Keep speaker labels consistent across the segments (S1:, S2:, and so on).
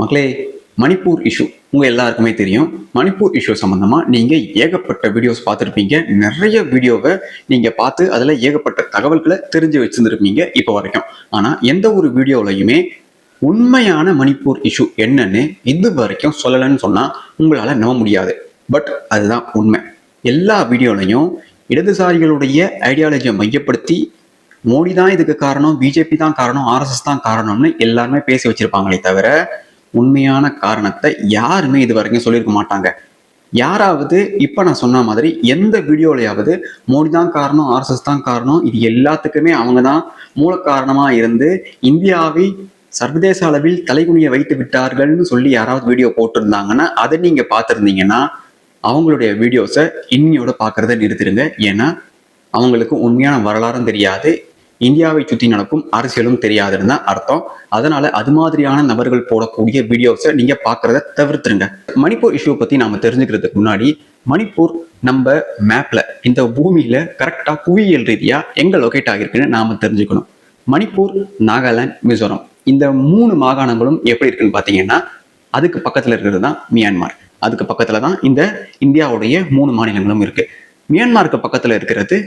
S1: மக்களே, மணிப்பூர் இஷ்யூ உங்க எல்லாருக்குமே தெரியும். மணிப்பூர் இஷ்யூ சம்பந்தமா நீங்க ஏகப்பட்ட வீடியோஸ் பார்த்துருப்பீங்க. நிறைய வீடியோவை நீங்க பார்த்து அதுல ஏகப்பட்ட தகவல்களை தெரிஞ்சு வச்சிருந்திருப்பீங்க இப்போ வரைக்கும். ஆனா எந்த ஒரு வீடியோலையுமே உண்மையான மணிப்பூர் இஷ்யூ என்னன்னு இது வரைக்கும் சொல்லலைன்னு சொன்னா உங்களால நம்ப முடியாது. பட் அதுதான் உண்மை. எல்லா வீடியோலையும் இடதுசாரிகளுடைய ஐடியாலஜியை மையப்படுத்தி மோடி தான் இதுக்கு காரணம், பிஜேபி தான் காரணம், ஆர்எஸ்எஸ் தான் காரணம்னு எல்லாருமே பேசி வச்சிருப்பாங்களே தவிர உண்மையான காரணத்தை யாருமே இது வரைக்கும் சொல்லியிருக்க மாட்டாங்க. யாராவது இப்ப நான் சொன்ன மாதிரி எந்த வீடியோலையாவது மோடி தான் காரணம், ஆர்எஸ்எஸ் தான் காரணம், இது எல்லாத்துக்குமே அவங்க தான் மூல காரணமா இருந்து இந்தியாவை சர்வதேச அளவில் தலைகுனிய வைத்து விட்டார்கள்னு சொல்லி யாராவது வீடியோ போட்டிருந்தாங்கன்னா அதை நீங்க பார்த்துருந்தீங்கன்னா அவங்களுடைய வீடியோஸை இன்னியோட பார்க்கறத நிறுத்திடுங்க. ஏன்னா அவங்களுக்கு உண்மையான வரலாறும் தெரியாது, இந்தியாவை சுற்றி நடக்கும் அரசியலும் தெரியாதுன்னு தான் அர்த்தம். அதனால அது மாதிரியான நபர்கள் போடக்கூடிய வீடியோஸை நீங்க பார்க்கறத தவிர்த்துருங்க. மணிப்பூர் இஷ்யூ பத்தி நாம தெரிஞ்சுக்கிறதுக்கு முன்னாடி மணிப்பூர் நம்ம மேப்ல இந்த பூமியில கரெக்டா புவியியல் ரீதியா எங்க லொகேட் ஆகிருக்குன்னு நாம தெரிஞ்சுக்கணும். மணிப்பூர், நாகாலாந்து, மிசோரம் இந்த 3 மாகாணங்களும் எப்படி இருக்குன்னு பாத்தீங்கன்னா அதுக்கு பக்கத்துல இருக்கிறது தான் மியான்மர். அதுக்கு பக்கத்துல தான் இந்த இந்தியாவுடைய 3 மாநிலங்களும் இருக்கு. மியான்மருக்கு பக்கத்துல இருக்கிறது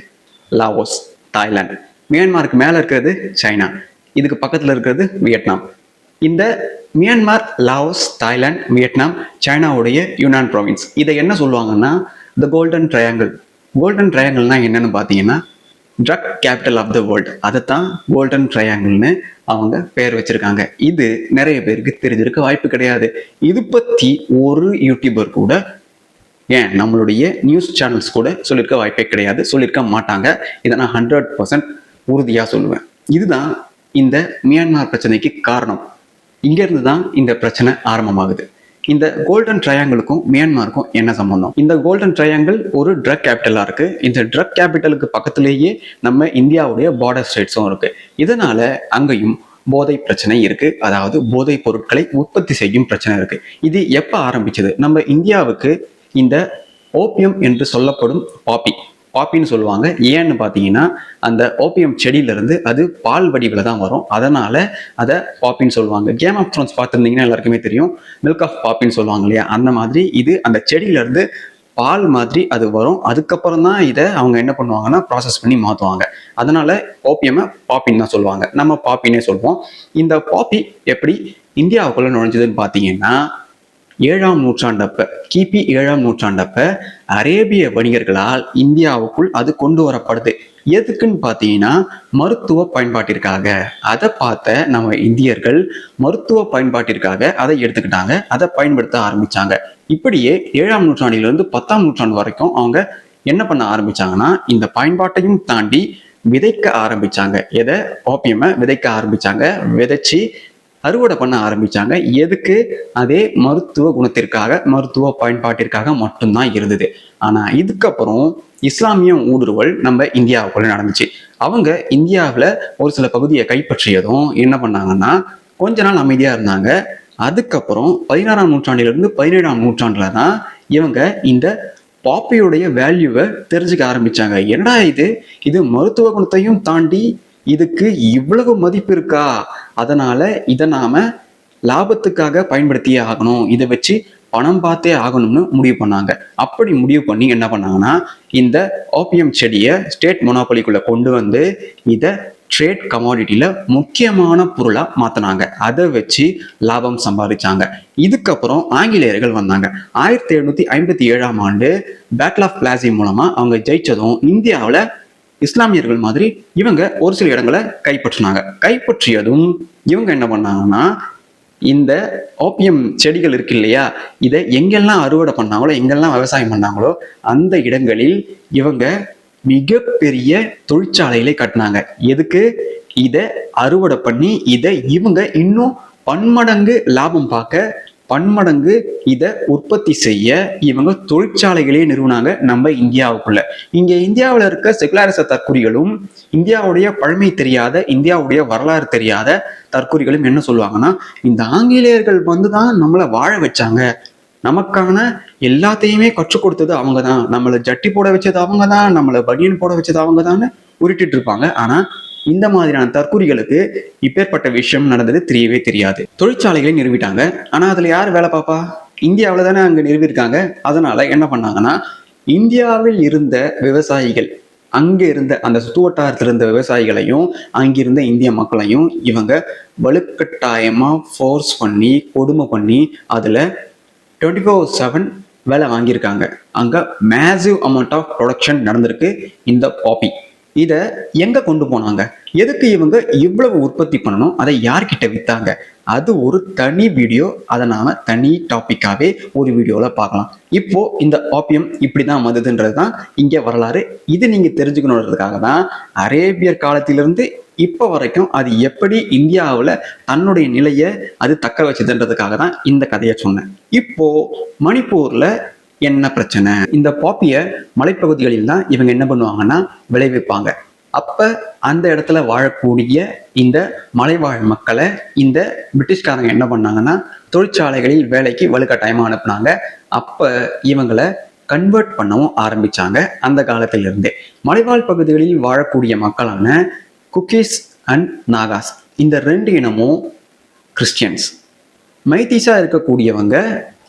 S1: லாவோஸ், தாய்லாந்து. மியான்மருக்கு மேல இருக்கிறது சைனா. இதுக்கு பக்கத்துல இருக்கிறது வியட்நாம். இந்த மியான்மர், லாவோஸ், தாய்லாந்து, வியட்நாம் சைனாவுடைய யுனான் ப்ராவின்ஸ். இதை என்ன சொல்லுவாங்கன்னா த கோல்டன் ட்ரையாங்கிள். கோல்டன் ட்ரையாங்கிள்னா என்னன்னு பாத்தீங்கன்னா drug capital of the world. அதைத்தான் கோல்டன் ட்ரையாங்கிள்னு அவங்க பேர் வச்சிருக்காங்க. இது நிறைய பேருக்கு தெரிஞ்சிருக்க வாய்ப்பு கிடையாது. இது பத்தி ஒரு யூடியூபர் கூட, ஏன் நம்மளுடைய நியூஸ் சேனல்ஸ் கூட சொல்லியிருக்க வாய்ப்பே கிடையாது, சொல்லியிருக்க மாட்டாங்க. இதை நான் 100% உறுதியாக சொல்லுவேன். இதுதான் இந்த மியான்மர் பிரச்சனைக்கு காரணம். இங்கேருந்து தான் இந்த பிரச்சனை ஆரம்பமாகுது. இந்த கோல்டன் ட்ரையாங்கிளுக்கும் மியான்மருக்கும் என்ன சம்பந்தம்? இந்த கோல்டன் ட்ரையாங்கிள் ஒரு ட்ரக் கேபிட்டலா இருக்கு. இந்த ட்ரக் கேபிட்டலுக்கு பக்கத்திலேயே நம்ம இந்தியாவுடைய பார்டர் ஸ்டேட்ஸும் இருக்கு. இதனால அங்கேயும் போதை பிரச்சனை இருக்கு. அதாவது போதை பொருட்களை உற்பத்தி செய்யும் பிரச்சனை இருக்கு. இது எப்ப ஆரம்பிச்சது? நம்ம இந்தியாவுக்கு இந்த ஓபியம் என்று சொல்லப்படும் பாப்பின்னு சொல்லுவாங்க. ஏன்னு பார்த்தீங்கன்னா அந்த ஓபியம் செடியிலிருந்து அது பால் வடிவில் தான் வரும். அதனால அதை பாப்பின்னு சொல்லுவாங்க. கேம் ஆஃப் த்ரோன்ஸ் பார்த்துருந்தீங்கன்னா எல்லாருக்குமே தெரியும், மில்க் ஆஃப் பாப்பின்னு சொல்லுவாங்க இல்லையா? அந்த மாதிரி இது அந்த செடியிலிருந்து பால் மாதிரி அது வரும். அதுக்கப்புறம் தான் இதை அவங்க என்ன பண்ணுவாங்கன்னா ப்ராசஸ் பண்ணி மாற்றுவாங்க. அதனால ஓபியமை பாப்பின்னு தான் சொல்லுவாங்க. நம்ம பாப்பின்னே சொல்லுவோம். இந்த பாப்பி எப்படி இந்தியாவுக்குள்ள நுழைஞ்சதுன்னு பார்த்தீங்கன்னா 7ஆம் நூற்றாண்டப்ப, கிபி 7ஆம் நூற்றாண்டப்ப அரேபிய வணிகர்களால் இந்தியாவுக்குள் அது கொண்டு வரப்படுது. எதுக்குன்னு பார்த்தீங்கன்னா மருத்துவ பயன்பாட்டிற்காக. அதை பார்த்த நம்ம இந்தியர்கள் மருத்துவ பயன்பாட்டிற்காக அதை எடுத்துக்கிட்டாங்க, அதை பயன்படுத்த ஆரம்பிச்சாங்க. இப்படியே 7ஆம் நூற்றாண்டிலிருந்து 10ஆம் நூற்றாண்டு வரைக்கும் அவங்க என்ன பண்ண ஆரம்பிச்சாங்கன்னா இந்த பயன்பாட்டையும் தாண்டி விதைக்க ஆரம்பிச்சாங்க. எதை? ஓபியமை விதைக்க ஆரம்பிச்சாங்க. விதைச்சி அறுவடை பண்ண ஆரம்பிச்சாங்க. எதுக்கு? அதே மருத்துவ குணத்திற்காக, மருத்துவ பயன்பாட்டிற்காக மட்டும்தான் இருந்தது. ஆனா இதுக்கப்புறம் இஸ்லாமிய ஊடுருவல் நம்ம இந்தியாவுக்குள்ள நடந்துச்சு. அவங்க இந்தியாவில் ஒரு சில பகுதியை கைப்பற்றியதும் என்ன பண்ணாங்கன்னா கொஞ்ச நாள் அமைதியா இருந்தாங்க. அதுக்கப்புறம் 16ஆம் நூற்றாண்டிலிருந்து 17ஆம் நூற்றாண்டுல தான் இவங்க இந்த பாப்பியோடைய வேல்யூவை தெரிஞ்சுக்க ஆரம்பிச்சாங்க. என்னடா இது மருத்துவ குணத்தையும் தாண்டி இதுக்கு இவ்வளவு மதிப்பு இருக்கா? அதனால இதை நாம லாபத்துக்காக பயன்படுத்தியே ஆகணும், இதை வச்சு பணம் பார்த்தே ஆகணும்னு முடிவு பண்ணாங்க. அப்படி முடிவு பண்ணி என்ன பண்ணாங்கன்னா இந்த ஓபியம் செடியை ஸ்டேட் மொனோபலிக்குள்ள கொண்டு வந்து இதை ட்ரேட் கமாடிட்டியில முக்கியமான பொருளா மாத்தினாங்க. அதை வச்சு லாபம் சம்பாதிச்சாங்க. இதுக்கப்புறம் ஆங்கிலேயர்கள் வந்தாங்க. 1757ஆம் ஆண்டு பேட்டில் ஆஃப் பிளாசி மூலமா அவங்க ஜெயிச்சதும் இந்தியாவில் இஸ்லாமியர்கள் மாதிரி இவங்க ஒரு சில இடங்களை கைப்பற்றினாங்க. கைப்பற்றியதும் இவங்க என்ன பண்ணாங்கன்னா இந்த ஓபியம் செடிகள் இருக்கு இல்லையா, இதை எங்கெல்லாம் அறுவடை பண்ணாங்களோ, எங்கெல்லாம் விவசாயம் பண்ணாங்களோ அந்த இடங்களில் இவங்க மிகப்பெரிய தொழிற்சாலைகளை கட்டினாங்க. எதுக்கு? இதை அறுவடை பண்ணி இதை இவங்க இன்னும் பன்மடங்கு லாபம் பார்க்க, பன்மடங்கு இதை உற்பத்தி செய்ய இவங்க தொழிற்சாலைகளே நிறுவனாங்க நம்ம இந்தியாவுக்குள்ள. இங்க இந்தியாவில் இருக்க செகுலரிச தற்குறிகளும் இந்தியாவுடைய பழமை தெரியாத, இந்தியாவுடைய வரலாறு தெரியாத தற்குறிகளும் என்ன சொல்லுவாங்கன்னா இந்த ஆங்கிலேயர்கள் வந்துதான் நம்மளை வாழ வச்சாங்க, நமக்கான எல்லாத்தையுமே கற்றுக் கொடுத்தது அவங்க தான், நம்மளை ஜட்டி போட வச்சது அவங்க தான், நம்மளை பனியன் போட வச்சது அவங்க தான் உருட்டிட்டு இருப்பாங்க. ஆனா இந்த மாதிரியான தற்கூரிகளுக்கு இப்பேற்பட்ட விஷயம் நடந்தது தெரியவே தெரியாது. தொழிற்சாலைகளை நிறுவிட்டாங்க. ஆனா அதுல யார் வேலை பார்ப்பா? இந்தியாவில தானே அங்க நிறுவிருக்காங்க. அதனால என்ன பண்ணாங்கன்னா, இந்தியாவில் இருந்த விவசாயிகள், அங்க இருந்த அந்த சுற்றுவட்டாரத்தில் இருந்த விவசாயிகளையும் அங்கிருந்த இந்திய மக்களையும் இவங்க வலுக்கட்டாயமா ஃபோர்ஸ் பண்ணி கொடுமை பண்ணி அதுல 24/7 வேலை வாங்கியிருக்காங்க. அங்க மேசிவ் அமௌண்ட் ஆஃப் ப்ரொடக்ஷன் நடந்திருக்கு இந்த பாப்பி. இதை எங்க கொண்டு போனாங்க? எதுக்கு இவங்க இவ்வளவு உற்பத்தி பண்ணணும்? அதை யார்கிட்ட வித்தாங்க? அது ஒரு தனி வீடியோ. அதை நாம தனி டாபிக்காவே ஒரு வீடியோல பார்க்கலாம். இப்போ இந்த ஆப்பியம் இப்படிதான் வந்ததுன்றது தான் இங்க வரலாறு. இது நீங்க தெரிஞ்சுக்கணுன்றதுக்காக தான் அரேபியர் காலத்திலிருந்து இப்ப வரைக்கும் அது எப்படி இந்தியாவில் தன்னுடைய நிலையை அது தக்க வச்சதுன்றதுக்காக தான் இந்த கதையை சொன்னேன். இப்போ மணிப்பூர்ல என்ன பிரச்சனை? இந்த பாப்பிய மலைப்பகுதிகளில் தான் இவங்க என்ன பண்ணுவாங்கன்னா விளைவிப்பாங்க. அப்ப அந்த இடத்துல வாழக்கூடிய இந்த மலைவாழ் மக்களை இந்த பிரிட்டிஷ்காரங்க என்ன பண்ணாங்கன்னா தொழிற்சாலைகளில் வேலைக்கு வலுக்கட்டாயமா அனுப்புனாங்க. அப்ப இவங்களை கன்வெர்ட் பண்ணவும் ஆரம்பிச்சாங்க. அந்த காலத்திலிருந்தே மலைவாழ் பகுதிகளில் வாழக்கூடிய மக்களான குக்கீஸ் அண்ட் நாகாஸ், இந்த 2 இனமும் கிறிஸ்டியன்ஸ். மைத்தீஸா இருக்கக்கூடியவங்க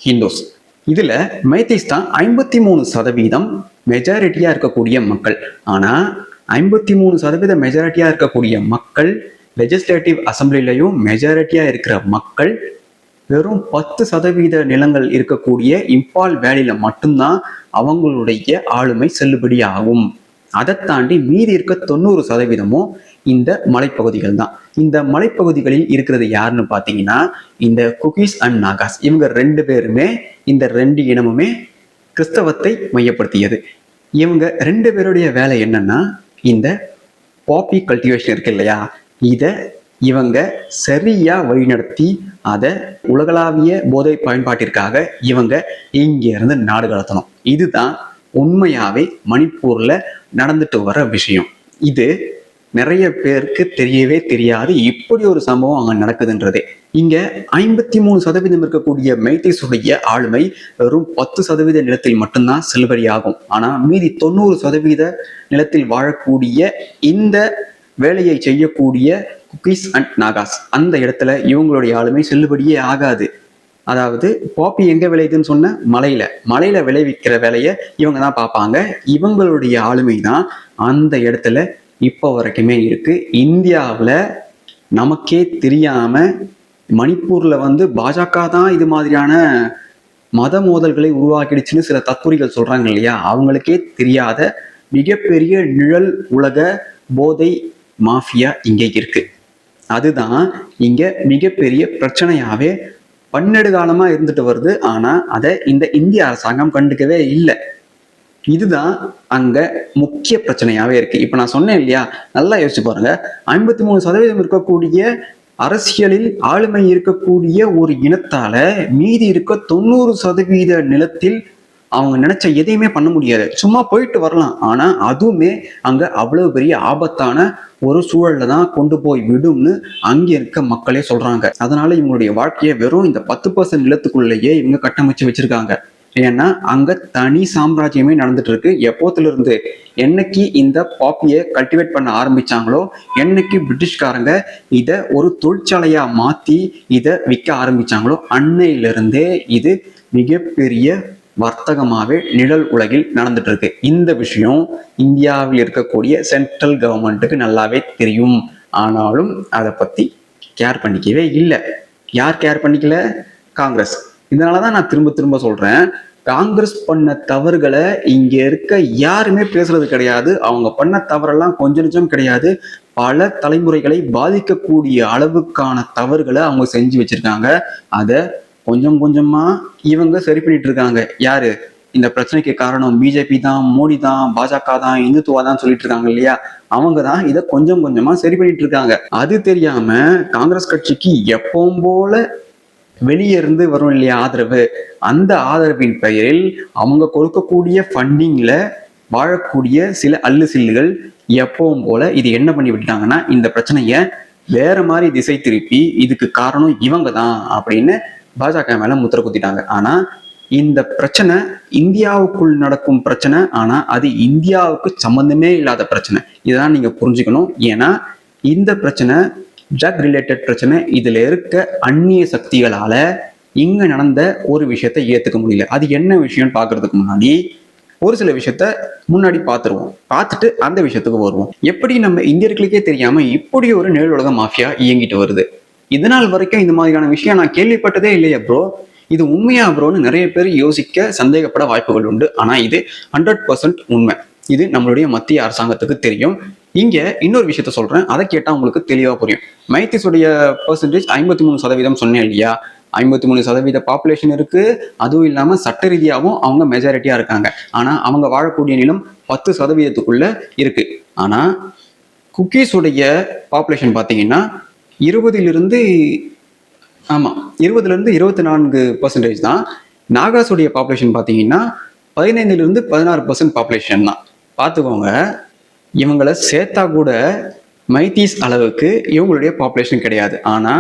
S1: ஹிந்துஸ். இதுல மைத்தீஸ் தான் 53% மெஜாரிட்டியா இருக்கக்கூடிய மக்கள். ஆனா 53% மெஜாரிட்டியா இருக்கக்கூடிய மக்கள் லெஜிஸ்லேட்டிவ் அசம்பிளிலையும் மெஜாரிட்டியா இருக்கிற மக்கள் வெறும் 10% நிலங்கள் இருக்கக்கூடிய இம்பால் வேலியில மட்டும்தான் அவங்களுடைய ஆளுமை செல்லுபடி ஆகும். அதை தாண்டி மீதி இருக்க 90% இந்த மலைப்பகுதிகள் தான். இந்த மலைப்பகுதிகளில் இருக்கிறது யாருன்னு பார்த்தீங்கன்னா இந்த குக்கீஸ் அண்ட் நாகாஸ். இவங்க 2 பேருமே, இந்த 2 இனமுமே கிறிஸ்தவத்தை மையப்படுத்தியது. இவங்க 2 பேருடைய வேலை என்னன்னா, இந்த பாப்பி கல்டிவேஷன் இருக்கு இல்லையா, இதை இவங்க சரியா வழிநடத்தி அதை உலகளாவிய போதை பயன்பாட்டிற்காக இவங்க இங்க இருந்து நாடு கடத்தணும். இதுதான் உண்மையாவே மணிப்பூர்ல நடந்துட்டு வர விஷயம். இது நிறைய பேருக்கு தெரியவே தெரியாது இப்படி ஒரு சம்பவம் அங்க நடக்குதுன்றதே. இங்க 53% இருக்கக்கூடிய மைத்தீஸுடைய ஆளுமை வெறும் 10% நிலத்தில் மட்டும்தான் செல்லுபடியாகும். ஆனா மீதி 90% நிலத்தில் வாழக்கூடிய இந்த வேலையை செய்யக்கூடிய குக்கீஸ் அண்ட் நாகாஸ், அந்த இடத்துல இவங்களுடைய ஆளுமை செல்லுபடியே ஆகாது. அதாவது பாப்பி எங்க விளையுதுன்னு சொன்ன மலையில விளைவிக்கிற வேலையை இவங்க தான் பார்ப்பாங்க. இவங்களுடைய ஆளுமை தான் அந்த இடத்துல இப்போ வரைக்குமே இருக்கு. இந்தியாவில் நமக்கே தெரியாம மணிப்பூர்ல பாஜக தான் இது மாதிரியான மத மோதல்களை உருவாக்கிடுச்சுன்னு சில தற்கொலைகள் சொல்றாங்க இல்லையா, அவங்களுக்கே தெரியாத மிகப்பெரிய நிழல் உலக போதை மாஃபியா இங்கே இருக்கு. அதுதான் இங்க மிகப்பெரிய பிரச்சனையாவே பன்னெடுகாலமா இருந்துட்டு வருது. ஆனா அதை இந்த இந்திய அரசாங்கம் கண்டுக்கவே இல்லை. இதுதான் அங்க முக்கிய பிரச்சனையாவே இருக்கு. இப்ப நான் சொன்னேன் இல்லையா, நல்லா யோசிச்சு பாருங்க. 53% இருக்கக்கூடிய அரசியலில் ஆளுமை இருக்கக்கூடிய ஒரு இனத்தால மீதி இருக்க 90% நிலத்தில் அவங்க நினைச்ச எதையுமே பண்ண முடியாது. சும்மா போயிட்டு வரலாம். ஆனா அதுவுமே அங்க அவ்வளவு பெரிய ஆபத்தான ஒரு சூழல்ல தான் கொண்டு போய் விடும்னு அங்க இருக்க மக்களே சொல்றாங்க. அதனால இவங்களுடைய வாழ்க்கையை வெறும் இந்த 10% நிலத்துக்குள்ளேயே இவங்க கட்டமைச்சு வச்சிருக்காங்க. ஏன்னா அங்க தனி சாம்ராஜ்யமே நடந்துட்டு இருக்கு. எப்போத்துல இருந்து என்னைக்கு இந்த பாப்பியை கல்டிவேட் பண்ண ஆரம்பிச்சாங்களோ, என்னைக்கு பிரிட்டிஷ்காரங்க இதை ஒரு தொழிற்சாலையா மாத்தி இதை விற்க ஆரம்பிச்சாங்களோ, அன்னையிலிருந்தே இது மிகப்பெரிய வர்த்தகமாகவே நிழல் உலகில் நடந்துட்டு இருக்கு. இந்த விஷயம் இந்தியாவில் இருக்கக்கூடிய சென்ட்ரல் கவர்மெண்ட்டுக்கு நல்லாவே தெரியும். ஆனாலும் அதை பத்தி கேர் பண்ணிக்கவே இல்லை. யார் கேர் பண்ணிக்கல? காங்கிரஸ். இதனாலதான் நான் திரும்ப திரும்ப சொல்றேன், காங்கிரஸ் பண்ண தவறுகளை இங்க இருக்க யாருமே பேசுறது கிடையாது. அவங்க பண்ண தவறெல்லாம் கொஞ்சம் நெஞ்சம் கிடையாது. பல தலைமுறைகளை பாதிக்கக்கூடிய அளவுக்கான தவறுகளை அவங்க செஞ்சு வச்சிருக்காங்க. அதை கொஞ்சம் கொஞ்சமா இவங்க சரி பண்ணிட்டு இருக்காங்க. யாரு? இந்த பிரச்சனைக்கு காரணம் பிஜேபி தான், மோடி தான், பாஜக தான், இந்துத்துவா தான் சொல்லிட்டு இருக்காங்க இல்லையா, அவங்க தான் இதை கொஞ்சம் கொஞ்சமா சரி பண்ணிட்டு இருக்காங்க. அது தெரியாம காங்கிரஸ் கட்சிக்கு எப்பவும் போல வெளியே இருந்து வரும் இல்லையா ஆதரவு, அந்த ஆதரவின் பெயரில் அவங்க கொடுக்கக்கூடிய ஃபண்டிங்ல வாழக்கூடிய சில அல்லு சில்லுகள் எப்பவும் போல இது என்ன பண்ணி விட்டாங்கன்னா, இந்த பிரச்சனைய வேற மாதிரி திசை திருப்பி இதுக்கு காரணம் இவங்க தான் அப்படின்னு பாஜக மேல முத்திர குத்திட்டாங்க. ஆனா இந்த பிரச்சனை இந்தியாவுக்குள் நடக்கும் பிரச்சனை. ஆனா அது இந்தியாவுக்கு சம்பந்தமே இல்லாத பிரச்சனை. இதான் நீங்க புரிஞ்சுக்கணும். ஏன்னா இந்த பிரச்சனை ட்ரக் ரிலேட்டட் பிரச்சனை. இதுல இருக்க அந்நிய சக்திகளால இங்க நடந்த ஒரு விஷயத்த ஏத்துக்க முடியல. அது என்ன விஷயம்னு பாக்குறதுக்கு முன்னாடி ஒரு சில விஷயத்த முன்னாடி பார்த்துருவோம். பார்த்துட்டு அந்த விஷயத்துக்கு வருவோம். எப்படி நம்ம இந்தியர்களுக்கே தெரியாம இப்படி ஒரு நிழல் உலக மாஃபியா இயங்கிட்டு வருது. இதனால் வரைக்கும் இந்த மாதிரியான விஷயம் நான் கேள்விப்பட்டதே இல்லையா ப்ரோ, இது உண்மையா ப்ரோன்னு நிறைய பேர் யோசிக்க சந்தேகப்பட வாய்ப்புகள் உண்டு. ஆனா இது 100% உண்மை. இது நம்மளுடைய மத்திய அரசாங்கத்துக்கு தெரியும். இங்க இன்னொரு விஷயத்த சொல்றேன், அதை கேட்டா உங்களுக்கு தெளிவா புரியும். மைத்திஸுடைய பெர்சன்டேஜ் 53% சொன்னேன் இல்லையா? 53% பாப்புலேஷன் இருக்கு. அதுவும் இல்லாம சட்ட ரீதியாகவும் அவங்க மெஜாரிட்டியா இருக்காங்க. ஆனா அவங்க வாழக்கூடிய நிலம் 10% இருக்கு. ஆனா குக்கீஸுடைய பாப்புலேஷன் பாத்தீங்கன்னா 20 24% தான். நாகாஸுடைய பாப்புலேஷன் பாத்தீங்கன்னா 15-16% பாப்புலேஷன் தான். பார்த்துக்கோங்க, இவங்களை சேர்த்தா கூட மைத்தீஸ் அளவுக்கு இவங்களுடைய பாப்புலேஷன் கிடையாது. ஆனா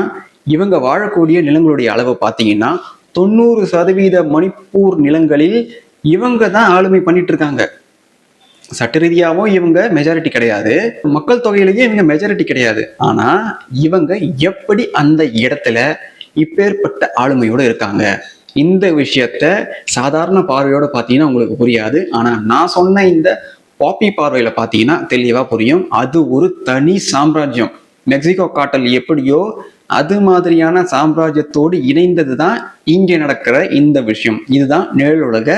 S1: இவங்க வாழக்கூடிய நிலங்களுடைய அளவு பார்த்தீங்கன்னா 90% மணிப்பூர் நிலங்களில் இவங்க தான் ஆளுமை பண்ணிட்டு இருக்காங்க. சட்ட ரீதியாகவும் இவங்க மெஜாரிட்டி கிடையாது, மக்கள் தொகையிலேயே இவங்க மெஜாரிட்டி கிடையாது. ஆனா இவங்க எப்படி அந்த இடத்துல இப்பேற்பட்ட ஆளுமையோட இருக்காங்க? இந்த விஷயத்த சாதாரண பார்வையோட பார்த்தீங்கன்னா உங்களுக்கு புரியாது. ஆனா நான் சொன்ன இந்த பாப்பி பார்வையில பார்த்தீங்கன்னா தெளிவா புரியும். அது ஒரு தனி சாம்ராஜ்யம். மெக்சிகோ காட்டல் எப்படியோ அது மாதிரியான சாம்ராஜ்யத்தோடு இணைந்தது தான் இங்கே நடக்கிற இந்த விஷயம். இதுதான் நிழலுலக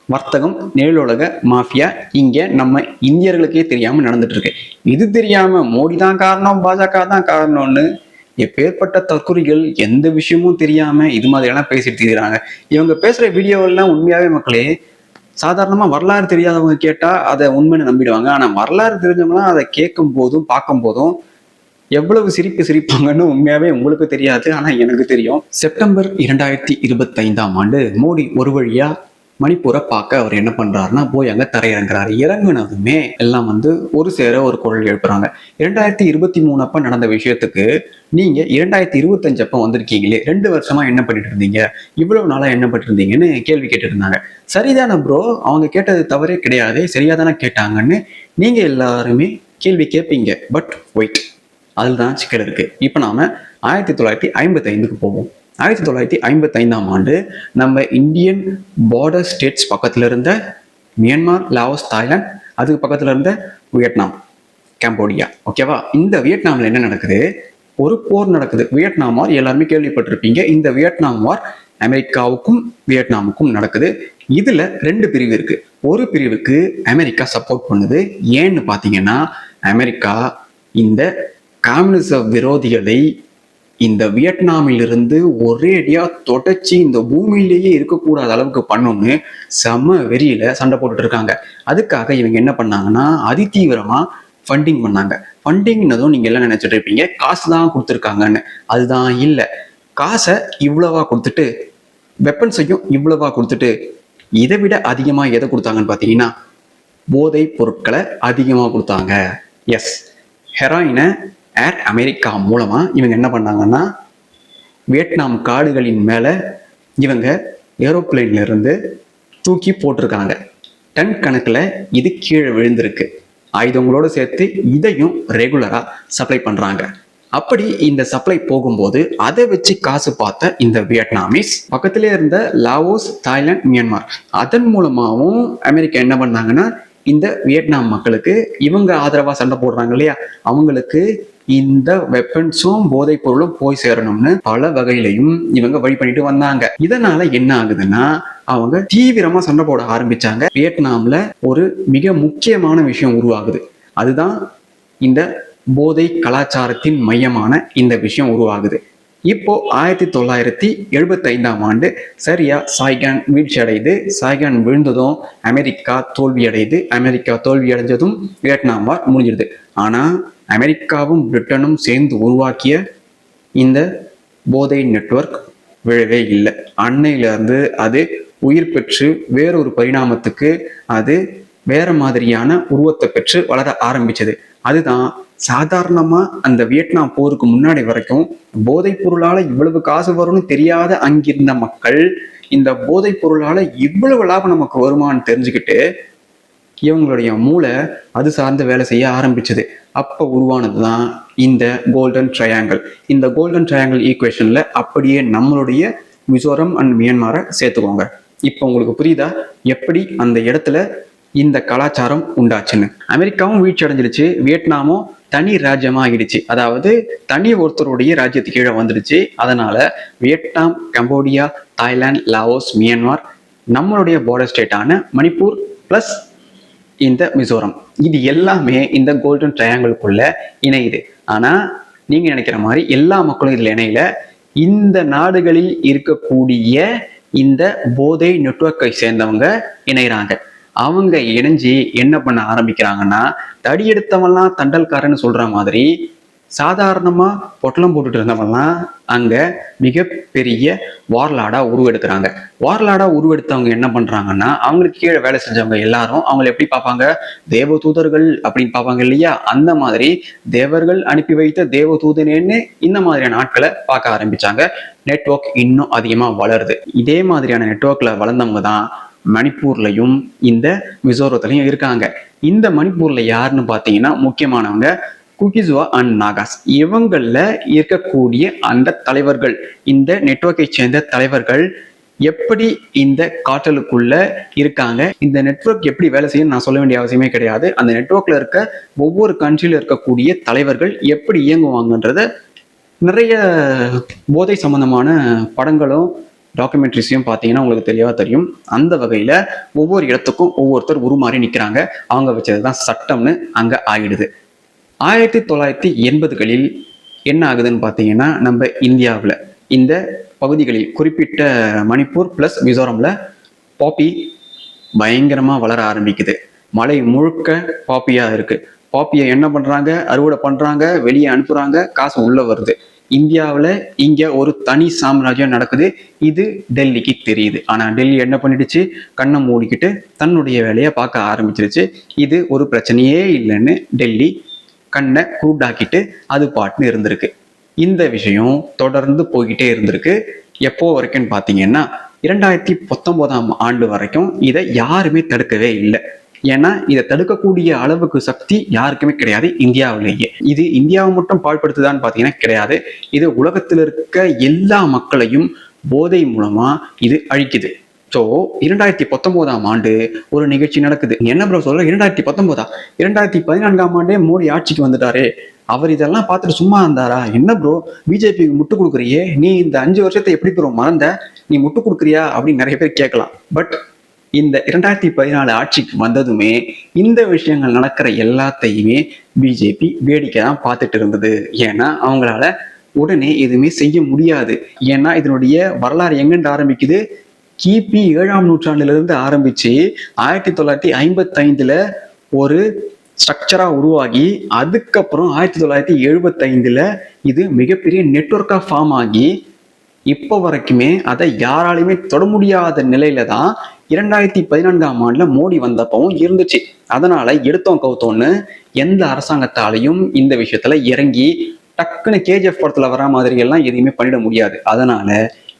S1: வர்த்தகம், நிழலுலக மாஃபியா. இங்க நம்ம இந்தியர்களுக்கே தெரியாம நடந்துட்டு இருக்கு. இது தெரியாம மோடி தான் காரணம், பாஜக தான் காரணம்னு எப்பேற்பட்ட தற்குறிகள் எந்த விஷயமும் தெரியாம இது மாதிரியெல்லாம் பேசிட்டு இருக்கிறாங்க. இவங்க பேசுற வீடியோவெல்லாம் உண்மையாவே மக்களே சாதாரணமா வரலாறு தெரியாதவங்க கேட்டா அதை உண்மைன்னு நம்பிடுவாங்க. ஆனா வரலாறு தெரிஞ்சவங்களாம் அதை கேட்கும் போதும் பார்க்கும் போதும் எவ்வளவு சிரிப்பாங்கன்னு உண்மையாவே உங்களுக்கு தெரியாது, ஆனா எனக்கு தெரியும். செப்டம்பர் 2025 மோடி ஒரு வழியா மணிப்பூரை பார்க்க அவர் என்ன பண்றாருன்னா போய் அங்க தரையிறங்குறாரு. இறங்குனதுமே எல்லாம் ஒரு சேர ஒரு குரல் எழுப்புறாங்க. 2023 அப்ப நடந்த விஷயத்துக்கு நீங்க 2025 அப்ப வந்திருக்கீங்களே, 2 வருஷமா என்ன பண்ணிட்டு இருந்தீங்க, இவ்வளவு நாளா என்ன பண்ணிட்டு இருந்தீங்கன்னு கேள்வி கேட்டு இருந்தாங்க. சரிதானே ப்ரோ, அவங்க கேட்டது தவறே கிடையாது, சரியாதானே கேட்டாங்கன்னு நீங்க எல்லாருமே கேள்வி கேட்பீங்க. பட் வெயிட், அதில் தான் சிக்கல் இருக்கு. இப்போ நாம 1955க்கு போவோம். 1955 நம்ம இந்தியன் பார்டர் ஸ்டேட்ஸ் பக்கத்துல இருந்த மியான்மர், லாவோஸ், தாய்லாந்து, அதுக்கு பக்கத்துல இருந்த வியட்நாம், கம்போடியா. ஓகேவா? இந்த வியட்நாம்ல என்ன நடக்குது? ஒரு போர் நடக்குது. வியட்நாம் வார் எல்லாருமே கேள்விப்பட்டிருப்பீங்க. இந்த வியட்நாம் வார் அமெரிக்காவுக்கும் வியட்நாமுக்கும் நடக்குது. இதுல 2 பிரிவு இருக்கு. ஒரு பிரிவுக்கு அமெரிக்கா சப்போர்ட் பண்ணுது. ஏன்னு பாத்தீங்கன்னா அமெரிக்கா இந்த கம்யூனிச விரோதிகளை இந்த வியட்நாமிலிருந்து ஒரேடியா தொடச்சி இந்த பூமியிலேயே இருக்கக்கூடாத அளவுக்கு பண்ணணும்னு செம வெறியில சண்டை போட்டுட்டு இருக்காங்க. அதுக்காக இவங்க என்ன பண்ணாங்கன்னா அதிதீவிரமா ஃபண்டிங் பண்ணாங்க. ஃபண்டிங்னதும் நீங்க எல்லாம் நினைச்சிட்டு இருப்பீங்க காசு தான் கொடுத்துருக்காங்கன்னு. அதுதான் இல்லை. காசை இவ்வளவா கொடுத்துட்டு, வெப்பன்ஸையும் இவ்வளவா கொடுத்துட்டு, இதை விட அதிகமா எதை கொடுத்தாங்கன்னு பாத்தீங்கன்னா போதை பொருட்களை அதிகமா கொடுத்தாங்க. எஸ், ஹெராயினை ஏர் அமெரிக்கா மூலமா இவங்க என்ன பண்ணாங்கன்னா வியட்நாம் காடுகளின் மேல இவங்க ஏரோப்ளைன்ல இருந்து தூக்கி போட்டிருக்காங்க. டன் கணக்குல இது கீழே விழுந்திருக்கு. ஆயுதங்களோடு சேர்த்து இதையும் ரெகுலரா சப்ளை பண்றாங்க. அப்படி இந்த சப்ளை போகும்போது அதை வச்சு காசு பார்த்த இந்த வியட்நாமிஸ் பக்கத்திலே இருந்த லாவோஸ், தாய்லாந்து, மியான்மர் அதன் மூலமாகவும் அமெரிக்கா என்ன பண்ணாங்கன்னா இந்த வியட்நாம் மக்களுக்கு இவங்க ஆதரவா சண்டை போடுறாங்க இல்லையா, அவங்களுக்கு இந்த வெப்பன்ஸும் போதைப் பொருளும் போய் சேரணும்னு பல வகையிலையும் இவங்க வழி பண்ணிட்டு வந்தாங்க. இதனால என்ன ஆகுதுன்னா அவங்க தீவிரமா சண்டை போட ஆரம்பிச்சாங்க. வியட்நாம்ல ஒரு மிக முக்கியமான விஷயம் உருவாகுது. அதுதான் இந்த போதை கலாச்சாரத்தின் மையமான இந்த விஷயம் உருவாகுது. இப்போ 1975 சரியா சாய்கான் வீழ்ச்சி அடையுது. சாய்கான் விழுந்ததும் அமெரிக்கா தோல்வி அடையுது. அமெரிக்கா தோல்வி அடைஞ்சதும் வியட்நாம் வார் முடிஞ்சிடுது. ஆனா அமெரிக்காவும் பிரிட்டனும் சேர்ந்து உருவாக்கிய இந்த போதை நெட்வொர்க் விழவே இல்லை. அன்னையில இருந்து அது உயிர் பெற்று வேறொரு பரிணாமத்துக்கு அது வேற மாதிரியான உருவத்தை பெற்று வளர ஆரம்பிச்சது. அதுதான் சாதாரணமா அந்த வியட்நாம் போருக்கு முன்னாடி வரைக்கும் போதைப் பொருளால இவ்வளவு காசு வரும்னு தெரியாத அங்கிருந்த மக்கள் இந்த போதைப் பொருளால இவ்வளவு லாபம் நமக்கு வருமானு தெரிஞ்சுக்கிட்டு இவங்களுடைய மூளை அது சார்ந்த வேலை செய்ய ஆரம்பிச்சது. அப்போ உருவானது தான் இந்த கோல்டன் ட்ரையாங்கிள். இந்த கோல்டன் ட்ரையாங்கிள் ஈக்குவேஷன்ல அப்படியே நம்மளுடைய மிசோரம் அண்ட் மியான்மரை சேர்த்துக்கோங்க. இப்போ உங்களுக்கு புரியுதா எப்படி அந்த இடத்துல இந்த கலாச்சாரம் உண்டாச்சுன்னு? அமெரிக்காவும் வீழ்ச்சி அடைஞ்சிருச்சு, வியட்நாமும் தனி ராஜ்யமா ஆகிடுச்சு. அதாவது தனி ஒருத்தருடைய ராஜ்யத்துக்கு கீழே வந்துடுச்சு. அதனால Vietnam, Cambodia, Thailand, Laos, Myanmar, நம்மளுடைய பார்டர் ஸ்டேட்டான மணிப்பூர் பிளஸ் இந்த மிசோரம், இது எல்லாமே இந்த கோல்டன் ட்ரையாங்கிள்குள்ள இணையுது. ஆனா நீங்க நினைக்கிற மாதிரி எல்லா மக்களும் இதுல இணையில. இந்த நாடுகளில் இருக்கக்கூடிய இந்த போதை நெட்வொர்க்கை சேர்ந்தவங்க இணைகிறாங்க. அவங்க இணைஞ்சு என்ன பண்ண ஆரம்பிக்கிறாங்கன்னா, தடி எடுத்தவன்லாம் தண்டல்காரன்னு சொல்ற மாதிரி சாதாரணமா பொட்டலம் போட்டுட்டு இருந்தவன்லாம் அங்க மிகப்பெரிய வார்லாடா உருவெடுக்கிறாங்க. வார்லாடா உருவெடுத்தவங்க என்ன பண்றாங்கன்னா, அவங்களுக்கு கீழே வேலை செஞ்சவங்க எல்லாரும் அவங்களை எப்படி பார்ப்பாங்க? தேவதூதர்கள் அப்படின்னு பார்ப்பாங்க இல்லையா? அந்த மாதிரி தேவர்கள் அனுப்பி வைத்த தேவதூதனேன்னு இந்த மாதிரியான ஆட்களை பார்க்க ஆரம்பிச்சாங்க. நெட்வொர்க் இன்னும் அதிகமா வளருது. இதே மாதிரியான நெட்வொர்க்ல வளர்ந்தவங்க தான் மணிப்பூர்லையும் இந்த மிசோரத்திலையும் இருக்காங்க. இந்த மணிப்பூர்ல யாருன்னு பார்த்தீங்கன்னா முக்கியமானவங்க குகிசுவா அண்ட் நாகாஸ். இவங்கள இருக்கக்கூடிய அந்த தலைவர்கள், இந்த நெட்வொர்க்கை சேர்ந்த தலைவர்கள் எப்படி இந்த காட்டலுக்குள்ள இருக்காங்க, இந்த நெட்வொர்க் எப்படி வேலை செய்யும் நான் சொல்ல வேண்டிய அவசியமே கிடையாது. அந்த நெட்வொர்க்ல இருக்க ஒவ்வொரு கண்ட்ரியில இருக்கக்கூடிய தலைவர்கள் எப்படி இயங்குவாங்கன்றத நிறைய போதை சம்பந்தமான படங்களும் டாக்குமெண்ட்ரிஸையும் பார்த்தீங்கன்னா உங்களுக்கு தெளிவாக தெரியும். அந்த வகையில் ஒவ்வொரு இடத்துக்கும் ஒவ்வொருத்தர் உருமாறி நிற்கிறாங்க. அவங்க வச்சதுதான் சட்டம்னு அங்கே ஆயிடுது. 1980களில் என்ன ஆகுதுன்னு பார்த்தீங்கன்னா, நம்ம இந்தியாவில் இந்த பகுதிகளில் குறிப்பிட்ட மணிப்பூர் பிளஸ் மிசோரம்ல பாப்பி பயங்கரமாக வளர ஆரம்பிக்குது. மலை முழுக்க பாப்பியா இருக்கு. பாப்பியை என்ன பண்றாங்க? அறுவடை பண்றாங்க, வெளியே அனுப்புறாங்க, காசு உள்ள வருது. இந்தியாவில் இங்க ஒரு தனி சாம்ராஜ்யம் நடக்குது. இது டெல்லிக்கு தெரியுது. ஆனா டெல்லி என்ன பண்ணிடுச்சு? கண்ணை மூடிக்கிட்டு தன்னுடைய வேலையை பார்க்க ஆரம்பிச்சிருச்சு. இது ஒரு பிரச்சனையே இல்லைன்னு டெல்லி கண்ணை கூடாக்கிட்டு அது பாட்டுன்னு இருந்திருக்கு. இந்த விஷயம் தொடர்ந்து போய்கிட்டே இருந்திருக்கு. எப்போ வரைக்கும் பார்த்தீங்கன்னா 2019 ஆண்டு வரைக்கும் இதை யாருமே தடுக்கவே இல்லை. ஏன்னா இதை தடுக்கக்கூடிய அளவுக்கு சக்தி யாருக்குமே கிடையாது இந்தியாவிலேயே. இது இந்தியாவை மட்டும் பாழ்படுத்துதான்னு பார்த்தீங்கன்னா கிடையாது. இது உலகத்தில் இருக்க எல்லா மக்களையும் போதை மூலமா இது அழிக்குது. ஸோ 2019 ஆண்டு ஒரு நிகழ்ச்சி நடக்குது. என்ன ப்ரோ சொல்ற? 2019 2014 ஆண்டே மோடி ஆட்சிக்கு வந்துட்டாரு. அவர் இதெல்லாம் பார்த்துட்டு சும்மா இருந்தாரா? என்ன ப்ரோ பிஜேபிக்கு முட்டு கொடுக்குறியே, நீ இந்த 5 வருஷத்தை எப்படி ப்ரோ மறந்த? நீ முட்டு கொடுக்குறியா அப்படின்னு நிறைய பேர் கேட்கலாம். பட் இந்த 2014 ஆட்சிக்கு வந்ததுமே இந்த விஷயங்கள் நடக்கிற எல்லாத்தையுமே பிஜேபி வேடிக்கை தான் பார்த்துட்டு இருந்தது. ஏன்னா அவங்களால உடனே எதுவுமே செய்ய முடியாது. ஏன்னா இதனுடைய வரலாறு எங்கிருந்து ஆரம்பிக்குது? கிபி 7ஆம் நூற்றாண்டிலிருந்து ஆரம்பிச்சு 1955 ஒரு ஸ்ட்ரக்சரா உருவாகி, அதுக்கப்புறம் 1975 இது மிகப்பெரிய நெட்வொர்க்கா ஃபார்ம் ஆகி இப்போ வரைக்குமே அதை யாராலையுமே தொட முடியாத நிலையில தான் 2014 ஆண்டுல மோடி வந்தப்பவும் இருந்துச்சு. அதனால எடுத்தோம் கவுத்தோன்னு எந்த அரசாங்கத்தாலையும் இந்த விஷயத்துல இறங்கி டக்குன்னு கேஜிஎஃப் படத்துல வர மாதிரி எல்லாம் எதையுமே பண்ணிட முடியாது. அதனால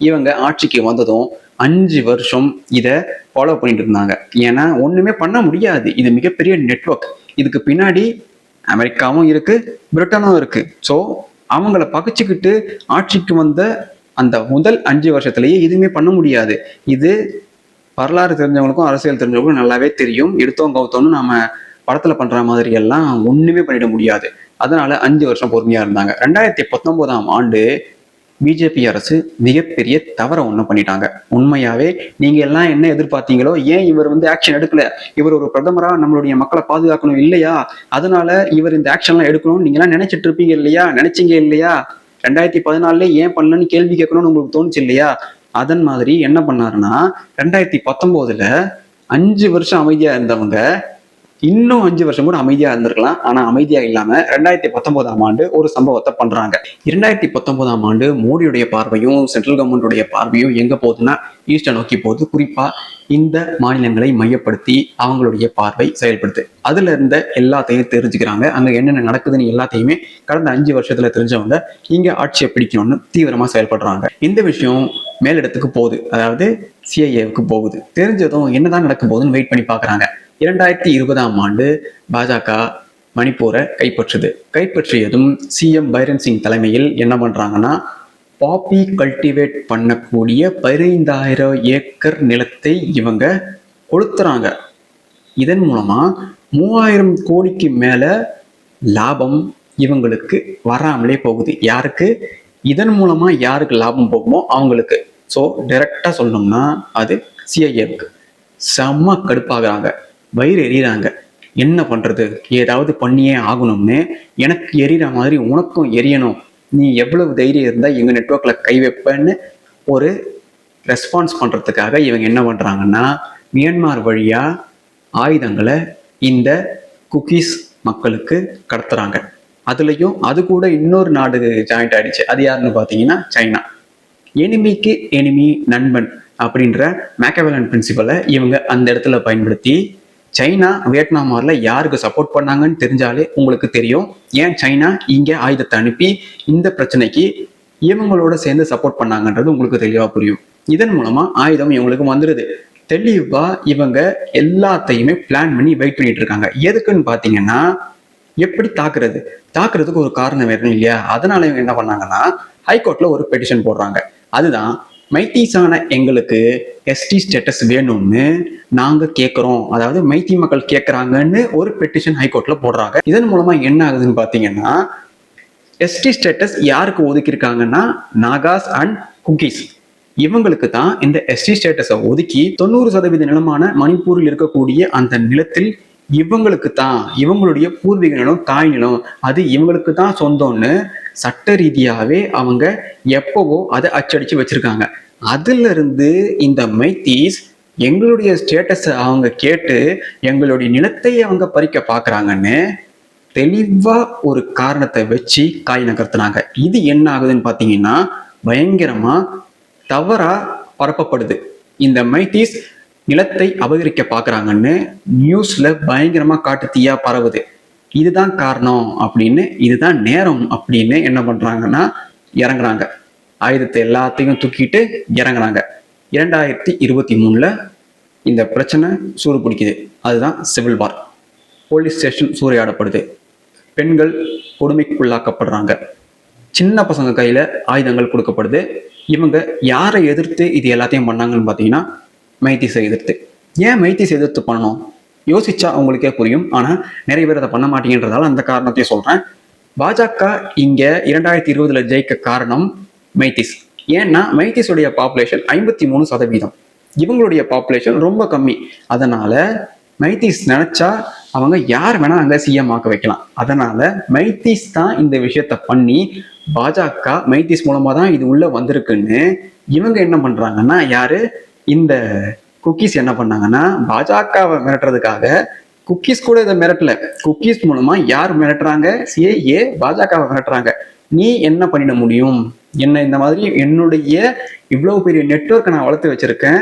S1: இவங்க ஆட்சிக்கு வந்ததும் 5 வருஷம் இதை ஃபாலோ பண்ணிட்டு இருந்தாங்க. ஏன்னா ஒண்ணுமே பண்ண முடியாது. இது மிகப்பெரிய நெட்வொர்க். இதுக்கு பின்னாடி அமெரிக்காவும் இருக்கு, பிரிட்டனும் இருக்கு. ஸோ அவங்கள பகைச்சுக்கிட்டு ஆட்சிக்கு வந்த அந்த முதல் 5 வருஷத்துலயே எதுவுமே பண்ண முடியாது. இது வரலாறு தெரிஞ்சவங்களுக்கும் அரசியல் தெரிஞ்சவங்களுக்கும் நல்லாவே தெரியும். எடுத்தோம் கவுத்தோன்னு நாம படத்துல பண்ற மாதிரி எல்லாம் ஒண்ணுமே பண்ணிட முடியாது. அதனால 5 வருஷம் பொறுமையா இருந்தாங்க. 2019 ஆண்டு பிஜேபி அரசு மிகப்பெரிய தவற ஒண்ணு பண்ணிட்டாங்க. உண்மையாவே நீங்க எல்லாம் என்ன எதிர்பார்த்தீங்களோ, ஏன் இவர் ஆக்ஷன் எடுக்கல? இவர் ஒரு பிரதமரா நம்மளுடைய மக்களை பாதுகாக்கணும் இல்லையா? அதனால இவர் இந்த ஆக்ஷன்லாம் எடுக்கணும்னு நீங்க எல்லாம் நினைச்சிட்டு இருப்பீங்க இல்லையா? நினைச்சீங்க இல்லையா? 2014 ஏன் பண்ணலன்னு கேள்வி கேட்கணும்னு உங்களுக்கு தோணுச்சு இல்லையா? அதன் மாதிரி என்ன பண்ணாருன்னா 2019 5 வருஷம் அமைதியா இருந்தவங்க இன்னும் 5 வருஷம் கூட அமைதியா இருந்திருக்கலாம். ஆனா அமைதியா இல்லாம 2019 ஆண்டு ஒரு சம்பவத்தை பண்றாங்க. 2019 ஆண்டு மோடியுடைய பார்வையும் சென்ட்ரல் கவர்மெண்டுடைய பார்வையும் எங்க போகுதுன்னா ஈஸ்டை நோக்கி போகுது. குறிப்பா இந்த மாநிலங்களை மையப்படுத்தி அவங்களுடைய பார்வை செயல்படுது. அதுல இருந்த எல்லாத்தையும் தெரிஞ்சுக்கிறாங்க. அங்க என்னென்ன நடக்குதுன்னு எல்லாத்தையுமே கடந்த 5 வருஷத்துல தெரிஞ்சவங்க இங்க ஆட்சியை பிடிக்கணும்னு தீவிரமா செயல்படுறாங்க. இந்த விஷயம் மேலிடத்துக்கு போகுது, அதாவது சிஐஏவுக்கு போகுது. தெரிஞ்சதும் என்னதான் நடக்க போகுதுன்னு வெயிட் பண்ணி பாக்குறாங்க. 2020ஆம் ஆண்டு பாஜக மணிப்பூரை கைப்பற்றியதும் சிஎம் பைரன் சிங் தலைமையில் என்ன பண்றாங்கன்னா பாப்பி கல்டிவேட் பண்ணக்கூடிய 15,000 ஏக்கர் நிலத்தை இவங்க கொளுத்துறாங்க. இதன் மூலமா 3000 கோடிக்கு மேல லாபம் இவங்களுக்கு வராமலே போகுது. யாருக்கு? இதன் மூலமா யாருக்கு லாபம் போகுமோ அவங்களுக்கு. ஸோ டைரக்டா சொல்லணும்னா அது சிஐஏவுக்கு. செம்ம கடுப்பாகிறாங்க, வயிறு எறிகிறாங்க. என்ன பண்றது, ஏதாவது பண்ணியே ஆகணும்னு. எனக்கு எரியிற மாதிரி உனக்கும் எரியணும், நீ எவ்வளவு தைரியம் இருந்தால் எங்கள் நெட்ஒர்க்கில் கை வைப்பேன்னு ஒரு ரெஸ்பான்ஸ் பண்ணுறதுக்காக இவங்க என்ன பண்ணுறாங்கன்னா மியான்மர் வழியாக ஆயுதங்களை இந்த குக்கீஸ் மக்களுக்கு கடத்துறாங்க. அதுலேயும் அது கூட இன்னொரு நாடு ஜாயிண்ட் ஆயிடுச்சு. அது யாருன்னு பார்த்தீங்கன்னா சைனா. எனிமிக்கு எனிமி நண்பன் அப்படின்ற மேக்கவெலன் பிரின்சிபலை இவங்க அந்த இடத்துல பயன்படுத்தி சைனா வியட்நாம் வார்ல யாருக்கு சப்போர்ட் பண்ணாங்கன்னு தெரிஞ்சாலே உங்களுக்கு தெரியும் ஏன் சைனா இங்க ஆயுதத்தை அனுப்பி இந்த பிரச்சனைக்கு இவங்களோட சேர்ந்து சப்போர்ட் பண்ணாங்கன்றது உங்களுக்கு தெளிவா புரியும். இதன் மூலமா ஆயுதம் இவங்களுக்கு வந்துருது. தெளிவா இவங்க எல்லாத்தையுமே பிளான் பண்ணி வெயிட் பண்ணிட்டு இருக்காங்க. எதுக்குன்னு பாத்தீங்கன்னா எப்படி தாக்குறதுக்கு ஒரு காரணம் வேணும் இல்லையா? அதனால இவங்க என்ன பண்ணாங்கன்னா ஹைகோர்ட்ல ஒரு பெட்டிஷன் போடுறாங்க. அதுதான் மைத்தீஸான எங்களுக்கு எஸ்டி ஸ்டேட்டஸ் வேணும்னு நாங்க கேட்கிறோம், அதாவது மைத்தி மக்கள் கேட்கறாங்கன்னு ஒரு பெட்டிஷன் ஹைகோர்ட்ல போடுறாங்க. இதன் மூலமா என்ன ஆகுதுன்னு பாத்தீங்கன்னா எஸ்டி ஸ்டேட்டஸ் யாருக்கு ஒதுக்கியிருக்காங்கன்னா நாகாஸ் அண்ட் குக்கீஸ். இவங்களுக்கு தான் இந்த எஸ்டி ஸ்டேட்டஸை ஒதுக்கி 90% நிலமான மணிப்பூரில் இருக்கக்கூடிய அந்த நிலத்தில் இவங்களுக்கு தான், இவங்களுடைய பூர்வீக நிலம், தாய் நிலம், அது இவங்களுக்கு தான் சொந்தம்னு சட்ட ரீதியாவே அவங்க எப்பவோ அதை அச்சடிச்சு வச்சிருக்காங்க. அதுல இருந்து இந்த மைத்தீஸ் எங்களுடைய ஸ்டேட்டஸை அவங்க கேட்டு எங்களுடைய நிலத்தை அவங்க பறிக்க பாக்குறாங்கன்னு தெளிவா ஒரு காரணத்தை வச்சு காய் நகர்த்தினாங்க. இது என்ன ஆகுதுன்னு பாத்தீங்கன்னா பயங்கரமா தவறா பரப்பப்படுது. இந்த மைத்தீஸ் நிலத்தை அபகரிக்க பாக்குறாங்கன்னு நியூஸ்ல பயங்கரமா காட்டு தீயா பரவுது. இதுதான் காரணம் அப்படின்னு, இதுதான் நேரம் அப்படின்னு என்ன பண்றாங்கன்னா இறங்குறாங்க. ஆயுதத்தை எல்லாத்தையும் தூக்கிட்டு இறங்குறாங்க. 2023 இந்த பிரச்சனை சூடு பிடிக்குது. அதுதான் சிவில் வார். போலீஸ் ஸ்டேஷன் சூறையாடப்படுது, பெண்கள் கொடுமைக்குள்ளாக்கப்படுறாங்க, சின்ன பசங்க கையில ஆயுதங்கள் கொடுக்கப்படுது. இவங்க யாரை எதிர்த்து இது எல்லாத்தையும் பண்ணாங்கன்னு பார்த்தீங்கன்னா மைத்தீஸை எதிர்த்து. ஏன் மைத்தீஸை எதிர்த்து பண்ணணும் யோசிச்சா அவங்களுக்கே புரியும். ஆனா நிறைய பேர் அதை பண்ண மாட்டீங்கன்றதால அந்த காரணத்தையும் சொல்றேன். பாஜக இங்க 2020 ஜெயிக்க காரணம் மைத்தீஸ். ஏன்னா மைத்தீஸுடைய பாப்புலேஷன் 53%, இவங்களுடைய பாப்புலேஷன் ரொம்ப கம்மி. அதனால மைத்தீஸ் நினைச்சா அவங்க யார் வேணா அங்க சிஎம் ஆக்க வைக்கலாம். அதனால மைத்தீஸ் தான் இந்த விஷயத்த பண்ணி பாஜக மைத்தீஸ் மூலமா தான் இது உள்ள வந்திருக்குன்னு இவங்க என்ன பண்றாங்கன்னா, யாரு இந்த குக்கீஸ் என்ன பண்ணாங்கன்னா பாஜகவை மிரட்டுறதுக்காக குக்கீஸ் கூட இதை மிரட்டல. குக்கீஸ் மூலமா யார் மிரட்டுறாங்க? சிஏஏ பாஜகவை மிரட்டுறாங்க. நீ என்ன பண்ணிட முடியும், என்ன இந்த மாதிரி என்னுடைய இவ்வளவு பெரிய நெட்வொர்க்கை நான் வளர்த்து வச்சிருக்கேன்,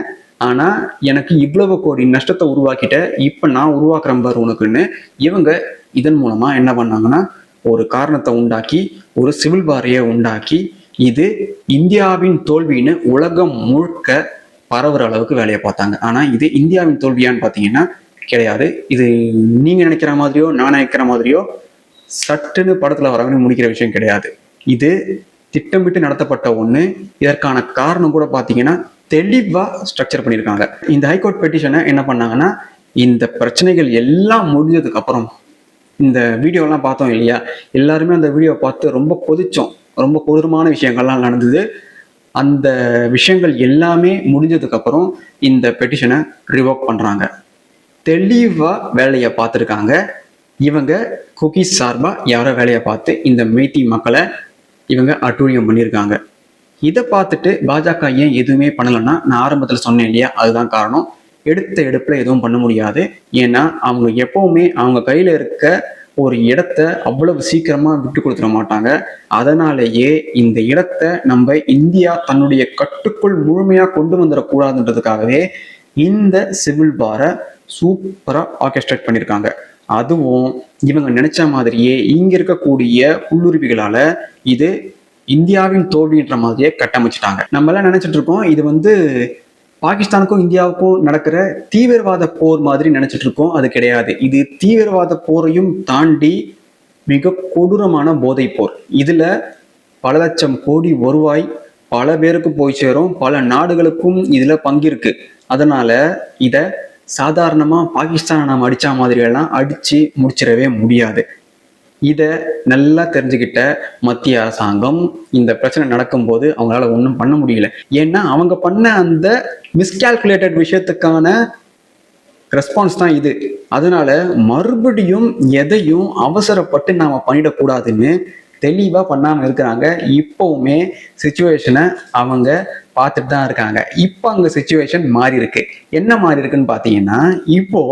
S1: ஆனா எனக்கு இவ்வளவு கோடி நஷ்டத்தை உருவாக்கிட்ட, இப்ப நான் உருவாக்குறேன் பாரு உனக்குன்னு இவங்க இதன் மூலமா என்ன பண்ணாங்கன்னா ஒரு காரணத்தை உண்டாக்கி ஒரு சிவில் வாரையை உண்டாக்கி இது இந்தியாவின் தோல்வின்னு உலகம் முழுக்க பரவுற அளவுக்கு வேலையை பார்த்தாங்க. ஆனா இது இந்தியாவின் தோல்வியான்னு பாத்தீங்கன்னா கிடையாது. இது நீங்க நினைக்கிற மாதிரியோ நான் நினைக்கிற மாதிரியோ சட்டுன்னு படத்துல வரவங்க முடிக்கிற விஷயம் கிடையாது. இது திட்டமிட்டு நடத்தப்பட்ட ஒண்ணு. இதற்கான காரணம் கூட பாத்தீங்கன்னா தெளிவா ஸ்ட்ரக்சர் பண்ணியிருக்காங்க. இந்த ஹைகோர்ட் பெட்டிஷனை என்ன பண்ணாங்கன்னா இந்த பிரச்சனைகள் எல்லாம் முடிஞ்சதுக்கு அப்புறம் இந்த வீடியோலாம் பார்த்தோம் இல்லையா, எல்லாருமே அந்த வீடியோ பார்த்து ரொம்ப கொதிச்சோம். ரொம்ப கொடூரமான விஷயங்கள்லாம் நடந்தது. அந்த விஷயங்கள் எல்லாமே முடிஞ்சதுக்கு அப்புறம் இந்த பெட்டிஷனை ரிவோக் பண்றாங்க. தெளிவா வேலையை பார்த்துருக்காங்க. இவங்க குக்கீஸ் சார்பா யாரோ வேலையை பார்த்து இந்த மைத்தி மக்களை இவங்க அட்டூழியம் பண்ணியிருக்காங்க. இதை பார்த்துட்டு பாஜக ஏன் எதுவுமே பண்ணலைன்னா நான் ஆரம்பத்தில் சொன்னேன் இல்லையா, அதுதான் காரணம். எடுத்த எடுப்புல எதுவும் பண்ண முடியாது. ஏன்னா அவங்க எப்பவுமே அவங்க கையில இருக்க ஒரு இடத்த அவ்வளவு சீக்கிரமா விட்டு கொடுத்துட மாட்டாங்க. அதனாலேயே இந்த இடத்த நம்ம இந்தியா தன்னுடைய கட்டுக்குள் முழுமையா கொண்டு வந்துடக்கூடாதுன்றதுக்காகவே இந்த சிவில் வாரை சூப்பரா ஆர்கெஸ்ட்ரேட் பண்ணியிருக்காங்க. அதுவும் இவங்க நினைச்ச மாதிரியே இங்க இருக்கக்கூடிய உள்ளுறுப்பிகளால இது இந்தியாவின் தோல்வின்ற மாதிரியே கட்டமைச்சிட்டாங்க. நம்ம எல்லாம் நினைச்சிட்டு இருக்கோம் இது பாகிஸ்தானுக்கும் இந்தியாவுக்கும் நடக்கிற தீவிரவாத போர் மாதிரி நினைச்சிட்டு இருக்கோம். அது கிடையாது. இது தீவிரவாத போரையும் தாண்டி மிக கொடூரமான போதை போர். இதுல பல லட்சம் கோடி வருவாய் பல பேருக்கு போய் சேரும், பல நாடுகளுக்கும் இதுல பங்கிருக்கு. அதனால இத சாதாரணமா பாகிஸ்தானை நாம் அடிச்ச மாதிரி எல்லாம் அடிச்சு முடிச்சிடவே முடியாது. இத நல்லா தெரிஞ்சுக்கிட்ட மத்திய அரசாங்கம் இந்த பிரச்சனை நடக்கும்போது அவங்களால ஒன்றும் பண்ண முடியல. ஏன்னா அவங்க பண்ண அந்த மிஸ்கால்குலேட்டட் விஷயத்துக்கான ரெஸ்பான்ஸ் தான் இது. அதனால மறுபடியும் எதையும் அவசரப்பட்டு நாம பண்ணிடக்கூடாதுன்னு தெளிவா பண்ணாம இருக்கிறாங்க. இப்பவுமே சிச்சுவேஷனை அவங்க பார்த்துட்டு தான் இருக்காங்க. இப்போ அங்க சிச்சுவேஷன் மாறி இருக்கு. என்ன மாறி இருக்குன்னு பாத்தீங்கன்னா, இப்போ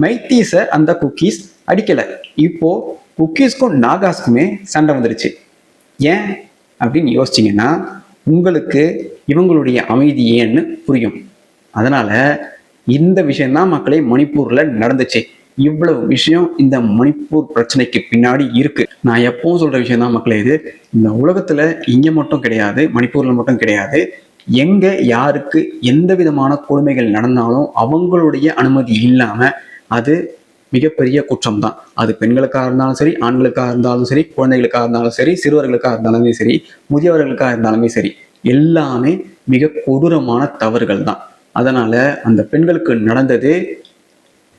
S1: மைத்தீஸ அந்த குக்கீஸ் அடிக்கல. இப்போ குக்கீஸ்க்கும் நாகாஸ்க்குமே சண்டை வந்துருச்சு. ஏன் அப்படின்னு யோசிச்சிங்கன்னா உங்களுக்கு இவங்களுடைய அமைதி ஏன்னு புரியும். அதனால இந்த விஷயம்தான் மக்களே மணிப்பூர்ல நடந்துச்சு. இவ்வளவு விஷயம் இந்த மணிப்பூர் பிரச்சனைக்கு பின்னாடி இருக்கு. நான் எப்பவும் சொல்ற விஷயம் தான் மக்களே இது. இந்த உலகத்துல இங்க மட்டும் கிடையாது, மணிப்பூர்ல மட்டும் கிடையாது. எங்க யாருக்கு எந்த விதமான கொடுமைகள் நடந்தாலும் அவங்களுடைய அனுமதி இல்லாம அது மிகப்பெரிய குற்றம் தான். அது பெண்களுக்காக இருந்தாலும் சரி, ஆண்களுக்காக இருந்தாலும் சரி, குழந்தைகளுக்காக இருந்தாலும் சரி, சிறுவர்களுக்காக இருந்தாலுமே சரி, முதியவர்களுக்காக இருந்தாலுமே சரி, எல்லாமே மிக கொடூரமான தவறுகள் தான். அதனால அந்த பெண்களுக்கு நடந்தது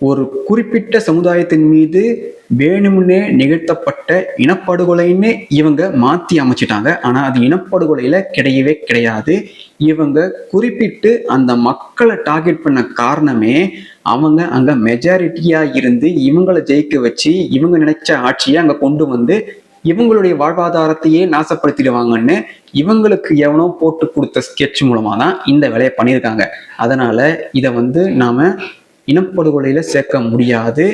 S1: ஒரு குறிப்பிட்ட சமுதாயத்தின் மீது வேணும்னே நிகழ்த்தப்பட்ட இனப்படுகொலைன்னு இவங்க மாத்தி அமைச்சிட்டாங்க. ஆனா அது இனப்படுகொலையில கிடையவே கிடையாது. இவங்க குறிப்பிட்டு அந்த மக்களை டார்கெட் பண்ண காரணமே அவங்க அங்க மெஜாரிட்டியா இருந்து இவங்களை ஜெயிக்க வச்சு இவங்க நினைச்ச ஆட்சியை அங்க கொண்டு வந்து இவங்களுடைய வாழ்வாதாரத்தையே நாசப்படுத்திடுவாங்கன்னு இவங்களுக்கு எவனோ போட்டு கொடுத்த ஸ்கெட்ச் மூலமா தான் இந்த வேலையை பண்ணியிருக்காங்க. அதனால இதை நாம இனப்படுகொலையில சேர்க்க முடியாது.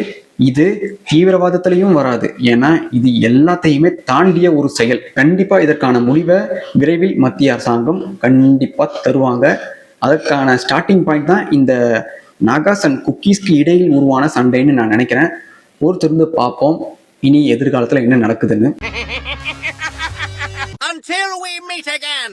S1: இது தீவிரவாதத்திலையும் வராது. ஏன்னா இது எல்லாத்தையுமே தாண்டிய ஒரு செயல். கண்டிப்பா இதற்கான முடிவை விரைவில் மத்திய அரசாங்கம் கண்டிப்பா தருவாங்க. அதற்கான ஸ்டார்டிங் பாயிண்ட் தான் இந்த நாகாஸ் அண்ட் குக்கீஸ்க்கு இடையில் உருவான சண்டைன்னு நான் நினைக்கிறேன். பொறுத்திருந்து பார்ப்போம் இனி எதிர்காலத்துல என்ன நடக்குதுன்னு.
S2: Until we meet again.